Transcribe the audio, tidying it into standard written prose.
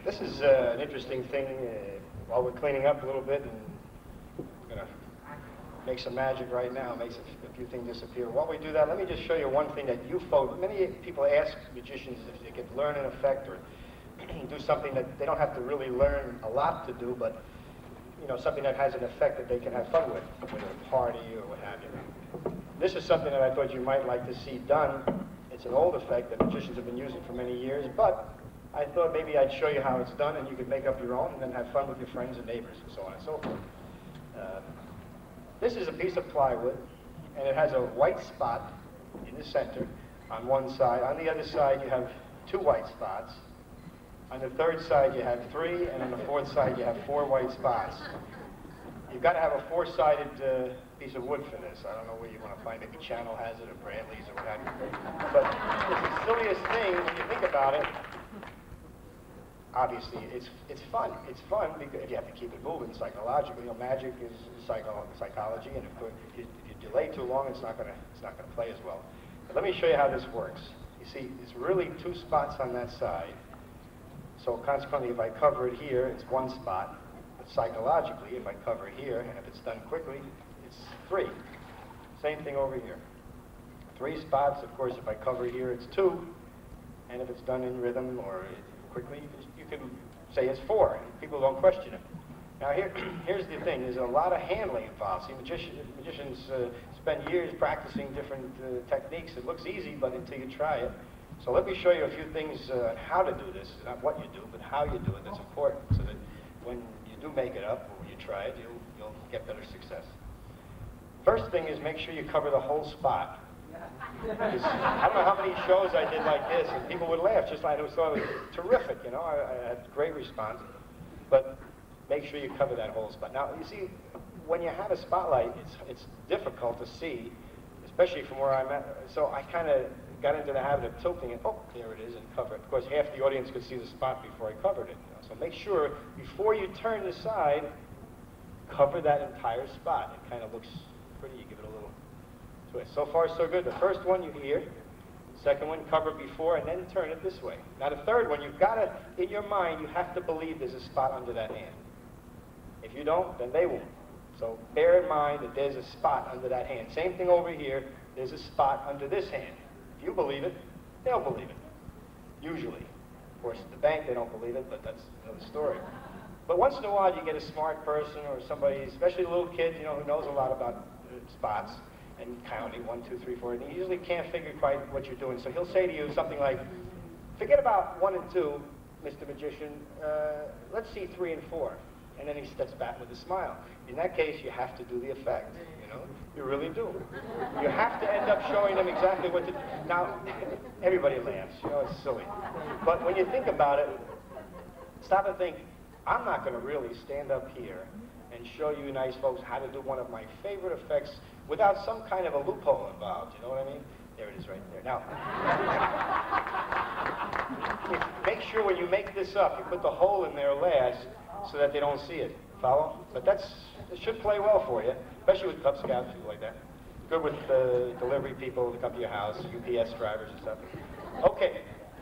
This is an interesting thing while we're cleaning up a little bit, and I'm going to make some magic right now, make a few things disappear. While we do that, let me just show you one thing that you folks, many people ask magicians if they could learn an effect or do something that they don't have to really learn a lot to do, but you know, something that has an effect that they can have fun with, whether a party or what have you. This is something that I thought you might like to see done. It's an old effect that magicians have been using for many years, but I thought maybe I'd show you how it's done, and you could make up your own and then have fun with your friends and neighbors and so on and so forth. This is a piece of plywood, and it has a white spot in the center on one side. On the other side, you have 2 white spots. On the third side, you have 3, and on the fourth side, you have 4 white spots. You've got to have a 4-sided piece of wood for this. I don't know where you want to find it. Maybe Channel has it, or Bradley's, or what have you. But it's the silliest thing when you think about it. Obviously, it's fun. It's fun because you have to keep it moving psychologically. You know, magic is psychology, and if you delay too long, it's not gonna play as well. But let me show you how this works. You see, it's really 2 spots on that side. So consequently, if I cover it here, it's 1 spot. But psychologically, if I cover it here, and if it's done quickly, it's 3. Same thing over here. 3 spots. Of course, if I cover it here, it's 2. And if it's done in rhythm or quickly, you can say it's 4, and people don't question it. Now here's the thing, there's a lot of handling involved. See, magicians spend years practicing different techniques. It looks easy, but until you try it. So let me show you a few things on how to do this, not what you do, but how you do it. That's important, so that when you do make it up, or when you try it, you'll get better success. First thing is make sure you cover the whole spot. I don't know how many shows I did like this, and people would laugh, just like it was terrific, you know. I had great response. But make sure you cover that whole spot. Now, you see, when you have a spotlight, it's difficult to see, especially from where I'm at. So I kind of got into the habit of tilting it. Oh, there it is, and cover it. Of course, half the audience could see the spot before I covered it. You know? So make sure, before you turn the side, cover that entire spot. It kind of looks pretty. You give it a little twist. So far, so good. The first one you hear. Second one, cover before, and then turn it this way. Now, the third one, you've got to, in your mind, you have to believe there's a spot under that hand. If you don't, then they won't. So bear in mind that there's a spot under that hand. Same thing over here. There's a spot under this hand. If you believe it, they'll believe it. Usually. Of course, at the bank, they don't believe it, but that's another story. But once in a while, you get a smart person or somebody, especially a little kid, you know, who knows a lot about spots and counting 1, 2, 3, 4, and he usually can't figure quite what you're doing. So he'll say to you something like, forget about 1 and 2, Mr. Magician, let's see 3 and 4. And then he steps back with a smile. In that case, you have to do the effect, you know? You really do. You have to end up showing them exactly what to do. Now, everybody laughs, you know, it's silly. But when you think about it, stop and think, I'm not going to really stand up here and show you nice folks how to do one of my favorite effects without some kind of a loophole involved, you know what I mean? There it is right there. Now, make sure when you make this up, you put the hole in there last so that they don't see it. Follow? But it should play well for you, especially with Cub Scouts, people like that. Good with delivery people to come to your house, UPS drivers and stuff. Okay.